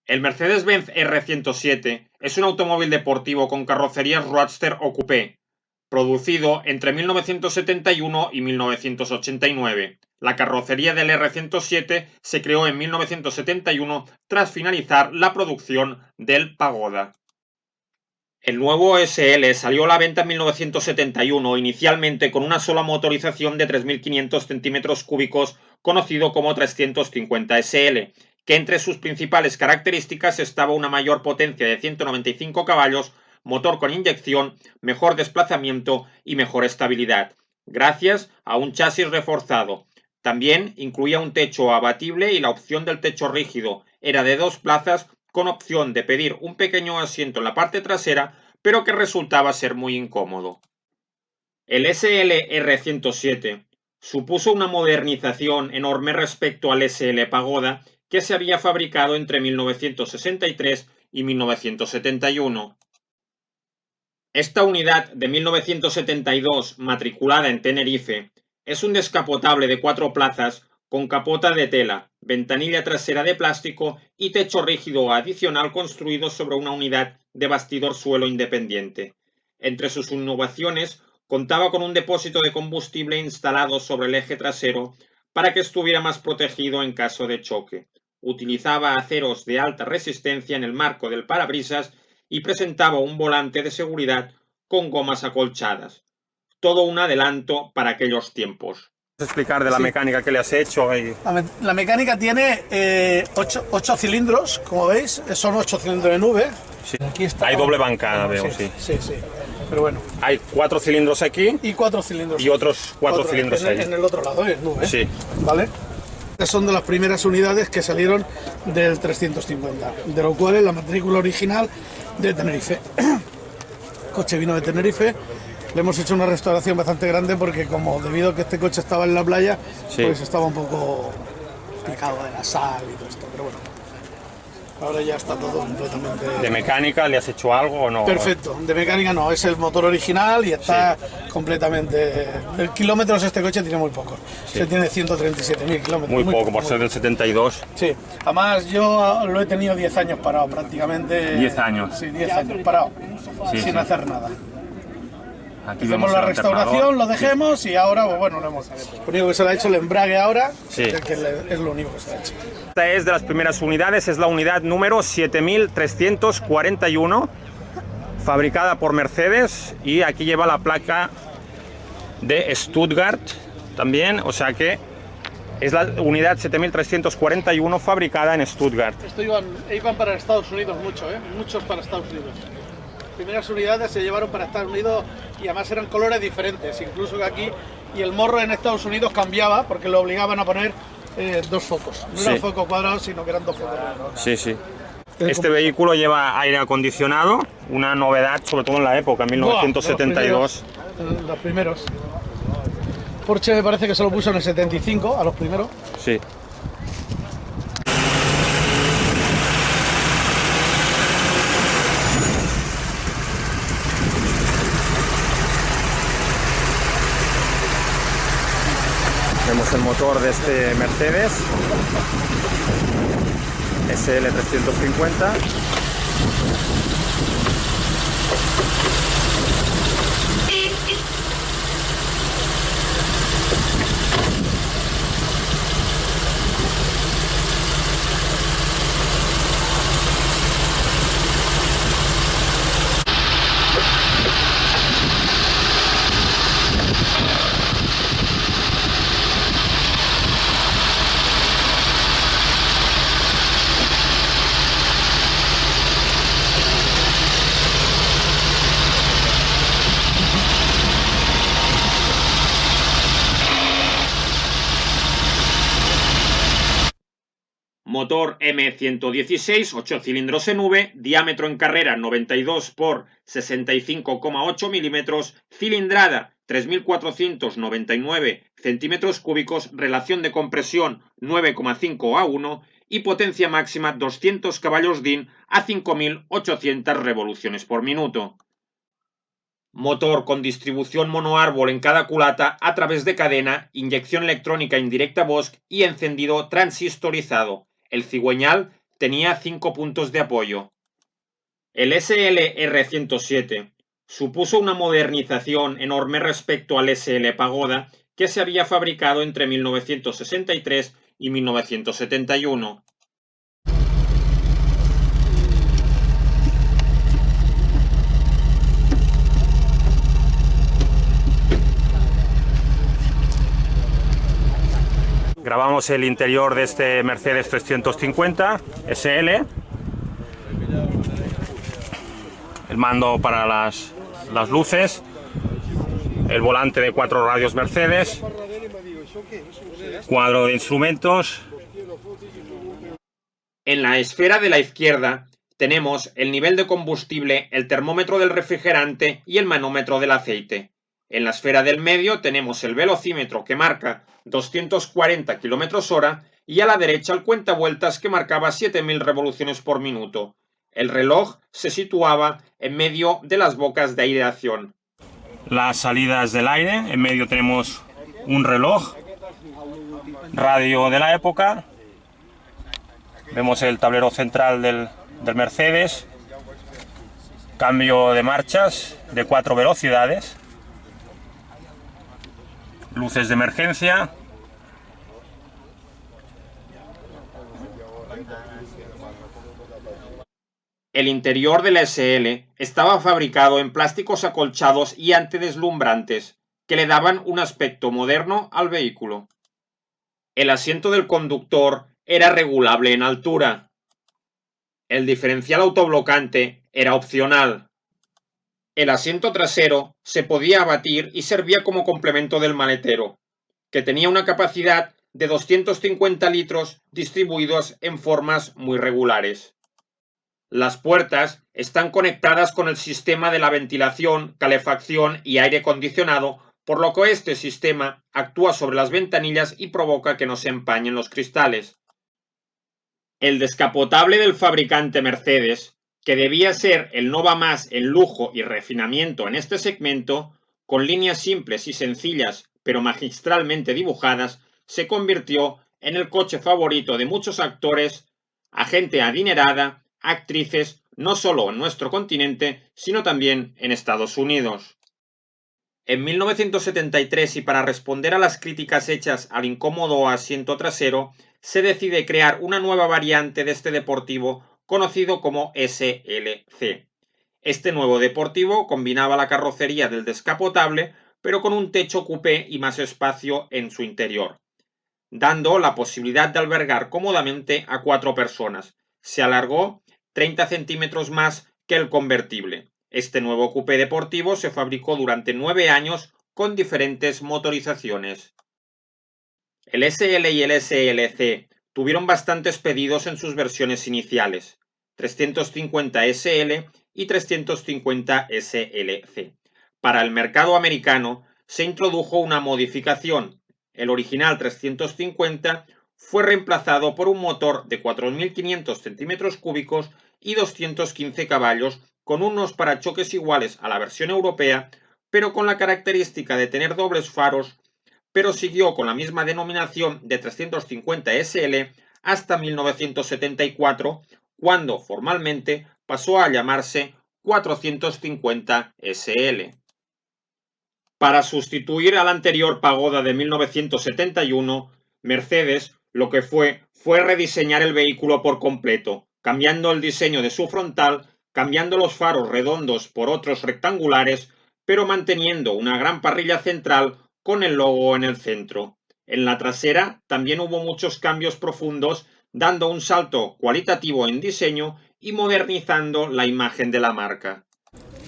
El Mercedes-Benz R107 es un automóvil deportivo con carrocerías Roadster o Coupé, producido entre 1971 y 1989. La carrocería del R107 se creó en 1971 tras finalizar la producción del Pagoda. El nuevo SL salió a la venta en 1971, inicialmente con una sola motorización de 3.500 centímetros cúbicos, conocido como 350 SL, que entre sus principales características estaba una mayor potencia de 195 caballos, motor con inyección, mejor desplazamiento y mejor estabilidad, gracias a un chasis reforzado. También incluía un techo abatible y la opción del techo rígido era de 2 plazas con opción de pedir un pequeño asiento en la parte trasera, pero que resultaba ser muy incómodo. El SL-R107 supuso una modernización enorme respecto al SL Pagoda que se había fabricado entre 1963 y 1971. Esta unidad de 1972, matriculada en Tenerife, es un descapotable de 4 plazas con capota de tela, ventanilla trasera de plástico y techo rígido adicional construido sobre una unidad de bastidor suelo independiente. Entre sus innovaciones, contaba con un depósito de combustible instalado sobre el eje trasero para que estuviera más protegido en caso de choque. Utilizaba aceros de alta resistencia en el marco del parabrisas y presentaba un volante de seguridad con gomas acolchadas. Todo un adelanto para aquellos tiempos. ¿Puedes explicar de la mecánica que le has hecho? La mecánica tiene 8 cilindros, como veis, son 8 cilindros en V. Sí. Aquí está, hay doble bancada, veo, sí. Sí. Pero bueno. Hay 4 cilindros aquí. Y 4 cilindros. Y otros 4 cilindros ahí. En el otro lado, en V. Sí. ¿Vale? Son de las primeras unidades que salieron del 350, de lo cual es la matrícula original de Tenerife. El coche vino de Tenerife. Le hemos hecho una restauración bastante grande porque como debido a que este coche estaba en la playa, sí, pues estaba un poco picado de la sal y todo esto, pero bueno. Ahora ya está todo completamente... ¿De mecánica le has hecho algo o no? Perfecto, de mecánica no, es el motor original y está completamente... De kilómetros este coche tiene muy poco, se tiene 137.000 kilómetros. Muy poco, por ser del 72. Sí, además yo lo he tenido 10 años parado prácticamente. 10 años. Sí, 10 años parado, sin hacer nada. Aquí hacemos la restauración, lo dejemos y ahora, pues bueno, lo único que se le ha hecho el embrague ahora, que es lo único que se le ha hecho. Esta es de las primeras unidades, es la unidad número 7341, fabricada por Mercedes, y aquí lleva la placa de Stuttgart también, o sea que es la unidad 7341 fabricada en Stuttgart. Esto iban para Estados Unidos muchos para Estados Unidos. Las primeras unidades se llevaron para Estados Unidos y además eran colores diferentes, incluso que aquí, y el morro en Estados Unidos cambiaba porque lo obligaban a poner 2 focos. No eran focos cuadrados, sino que eran 2 focos. Sí, sí. Este vehículo lleva aire acondicionado, una novedad, sobre todo en la época, 1972. Los primeros. Porsche me parece que se lo puso en el 75, a los primeros. Sí. Vemos el motor de este Mercedes SL350. Motor M116, 8 cilindros en V, diámetro en carrera 92 por 65,8 milímetros, cilindrada 3.499 centímetros cúbicos, relación de compresión 9,5 a 1 y potencia máxima 200 caballos DIN a 5.800 revoluciones por minuto. Motor con distribución monoárbol en cada culata a través de cadena, inyección electrónica indirecta Bosch y encendido transistorizado. El cigüeñal tenía 5 puntos de apoyo. El SL-R107 supuso una modernización enorme respecto al SL Pagoda que se había fabricado entre 1963 y 1971. Grabamos el interior de este Mercedes 350 SL. El mando para las luces. El volante de 4 radios Mercedes. Cuadro de instrumentos. En la esfera de la izquierda tenemos el nivel de combustible, el termómetro del refrigerante y el manómetro del aceite. En la esfera del medio tenemos el velocímetro que marca 240 km/h y a la derecha el cuentavueltas que marcaba 7000 revoluciones por minuto. El reloj se situaba en medio de las bocas de aireación. Las salidas del aire, en medio tenemos un reloj, radio de la época, vemos el tablero central del Mercedes, cambio de marchas de 4 velocidades, luces de emergencia, el interior del SL estaba fabricado en plásticos acolchados y antideslumbrantes que le daban un aspecto moderno al vehículo. El asiento del conductor era regulable en altura. El diferencial autoblocante era opcional. El asiento trasero se podía abatir y servía como complemento del maletero, que tenía una capacidad de 250 litros distribuidos en formas muy regulares. Las puertas están conectadas con el sistema de la ventilación, calefacción y aire acondicionado, por lo que este sistema actúa sobre las ventanillas y provoca que no se empañen los cristales. El descapotable del fabricante Mercedes, que debía ser el no va más en lujo y refinamiento en este segmento, con líneas simples y sencillas pero magistralmente dibujadas, se convirtió en el coche favorito de muchos actores, a gente adinerada, actrices, no solo en nuestro continente, sino también en Estados Unidos. En 1973, y para responder a las críticas hechas al incómodo asiento trasero, se decide crear una nueva variante de este deportivo conocido como SLC. Este nuevo deportivo combinaba la carrocería del descapotable, pero con un techo coupé y más espacio en su interior, dando la posibilidad de albergar cómodamente a 4 personas. Se alargó 30 centímetros más que el convertible. Este nuevo coupé deportivo se fabricó durante 9 años con diferentes motorizaciones. El SL y el SLC tuvieron bastantes pedidos en sus versiones iniciales, 350 SL y 350 SLC. Para el mercado americano se introdujo una modificación. El original 350 fue reemplazado por un motor de 4.500 centímetros cúbicos y 215 caballos con unos parachoques iguales a la versión europea, pero con la característica de tener dobles faros, pero siguió con la misma denominación de 350 SL hasta 1974, cuando formalmente pasó a llamarse 450 SL. Para sustituir al anterior Pagoda de 1971, Mercedes lo que fue rediseñar el vehículo por completo, cambiando el diseño de su frontal, cambiando los faros redondos por otros rectangulares, pero manteniendo una gran parrilla central con el logo en el centro. En la trasera también hubo muchos cambios profundos, dando un salto cualitativo en diseño y modernizando la imagen de la marca.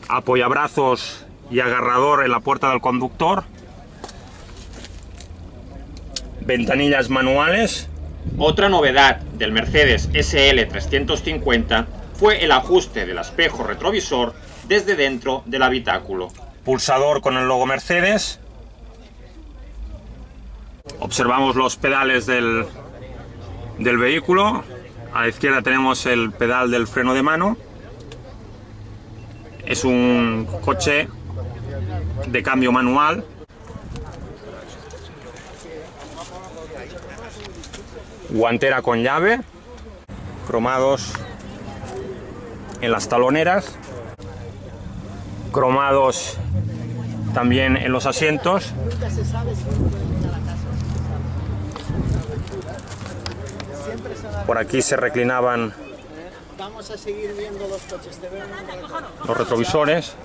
apoyabrazos y agarrador en la puerta del conductor, ventanillas manuales. Otra novedad del Mercedes SL350 fue el ajuste del espejo retrovisor desde dentro del habitáculo. Pulsador con el logo Mercedes. Observamos los pedales del vehículo. A la izquierda tenemos el pedal del freno de mano. Es un coche de cambio manual. Guantera con llave. cromados en las taloneras, cromados también en los asientos. Por aquí se reclinaban los retrovisores.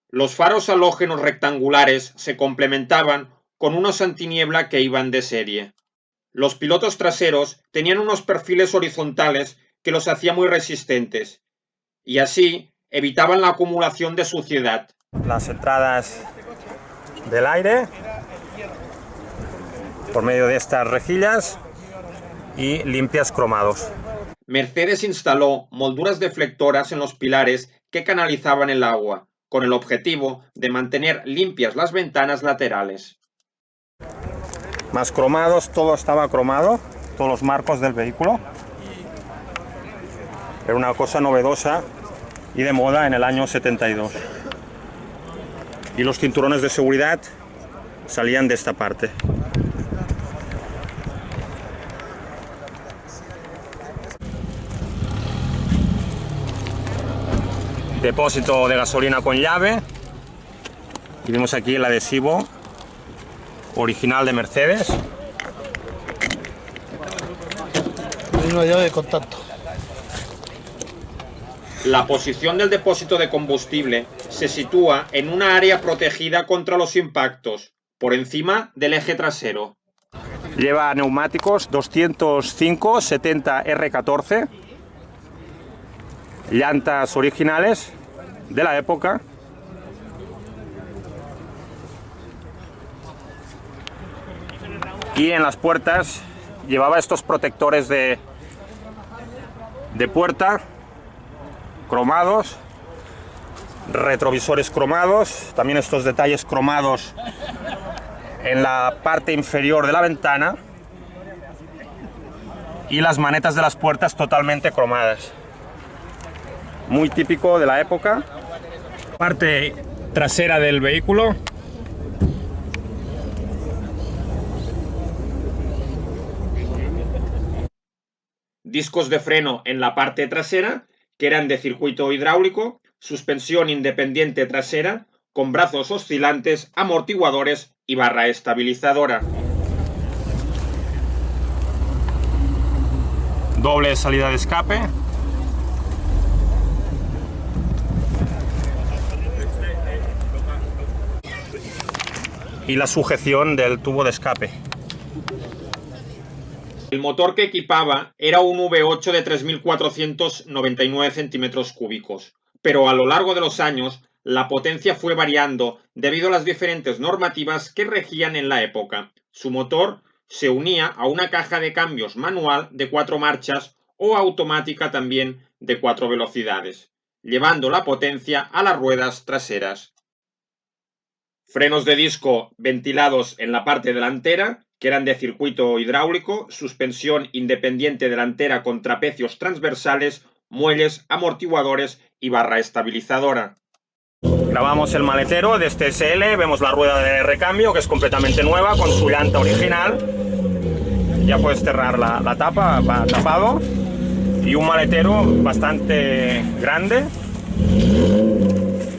Los faros halógenos rectangulares se complementaban con unos antiniebla que iban de serie. Los pilotos traseros tenían unos perfiles horizontales que los hacía muy resistentes, y así evitaban la acumulación de suciedad. Las entradas del aire por medio de estas rejillas y limpias cromados. Mercedes instaló molduras deflectoras en los pilares que canalizaban el agua, con el objetivo de mantener limpias las ventanas laterales. Más cromados, todo estaba cromado, todos los marcos del vehículo. Era una cosa novedosa y de moda en el año 72. Y los cinturones de seguridad salían de esta parte. Depósito de gasolina con llave. Y vemos aquí el adhesivo original de Mercedes. Y una llave de contacto. La posición del depósito de combustible se sitúa en una área protegida contra los impactos, por encima del eje trasero. Lleva neumáticos 205/70 R14, llantas originales de la época. Y en las puertas llevaba estos protectores de puerta cromados, retrovisores cromados, también estos detalles cromados en la parte inferior de la ventana y las manetas de las puertas totalmente cromadas. Muy típico de la época. Parte trasera del vehículo. Discos de freno en la parte trasera, que eran de circuito hidráulico, suspensión independiente trasera, con brazos oscilantes, amortiguadores y barra estabilizadora. Doble salida de escape. Y la sujeción del tubo de escape. El motor que equipaba era un V8 de 3.499 centímetros cúbicos, pero a lo largo de los años la potencia fue variando debido a las diferentes normativas que regían en la época. Su motor se unía a una caja de cambios manual de 4 marchas o automática también de 4 velocidades, llevando la potencia a las ruedas traseras. Frenos de disco ventilados en la parte delantera, que eran de circuito hidráulico, suspensión independiente delantera con trapecios transversales, muelles, amortiguadores y barra estabilizadora. Grabamos el maletero de este SL, vemos la rueda de recambio que es completamente nueva con su llanta original. Ya puedes cerrar la tapa, va tapado. Y un maletero bastante grande.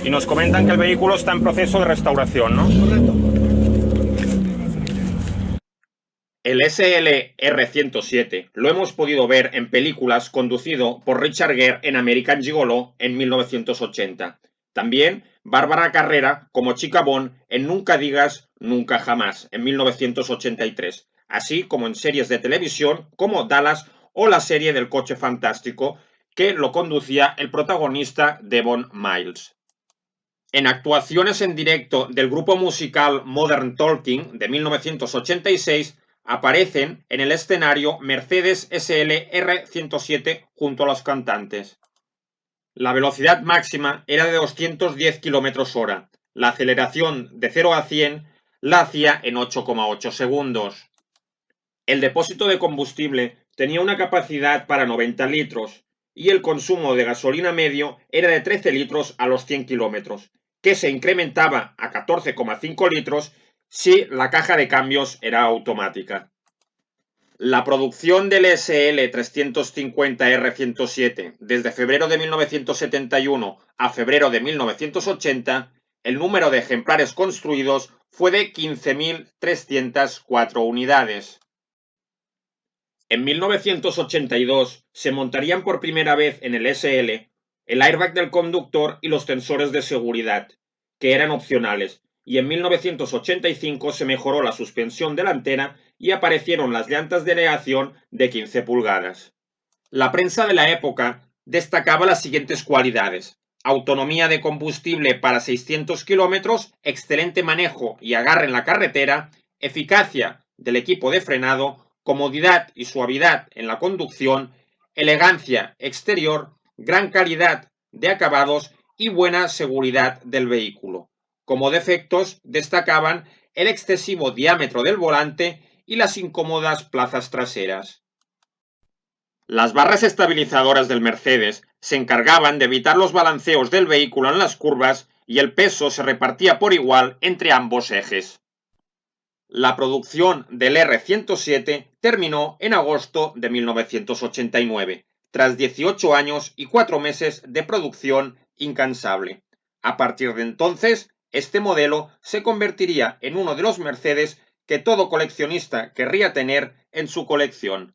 Y nos comentan que el vehículo está en proceso de restauración, ¿no? Correcto. El SL R107 lo hemos podido ver en películas conducido por Richard Gere en American Gigolo en 1980. También Bárbara Carrera como Chica Bond en Nunca digas nunca jamás en 1983, así como en series de televisión como Dallas o la serie del coche fantástico que lo conducía el protagonista Devon Miles. En actuaciones en directo del grupo musical Modern Talking de 1986 aparecen en el escenario Mercedes SL R107 junto a los cantantes. La velocidad máxima era de 210 km/h. La aceleración de 0 a 100 la hacía en 8,8 segundos. El depósito de combustible tenía una capacidad para 90 litros y el consumo de gasolina medio era de 13 litros a los 100 kilómetros, que se incrementaba a 14,5 litros si la caja de cambios era automática. La producción del SL 350R107 desde febrero de 1971 a febrero de 1980, el número de ejemplares construidos fue de 15.304 unidades. En 1982 se montarían por primera vez en el SL el airbag del conductor y los sensores de seguridad, que eran opcionales, y en 1985 se mejoró la suspensión delantera y aparecieron las llantas de aleación de 15 pulgadas. La prensa de la época destacaba las siguientes cualidades: autonomía de combustible para 600 kilómetros, excelente manejo y agarre en la carretera, eficacia del equipo de frenado, comodidad y suavidad en la conducción, elegancia exterior, gran calidad de acabados y buena seguridad del vehículo. Como defectos destacaban el excesivo diámetro del volante y las incómodas plazas traseras. Las barras estabilizadoras del Mercedes se encargaban de evitar los balanceos del vehículo en las curvas y el peso se repartía por igual entre ambos ejes. La producción del R107 terminó en agosto de 1989, tras 18 años y 4 meses de producción incansable. A partir de entonces, este modelo se convertiría en uno de los Mercedes que todo coleccionista querría tener en su colección.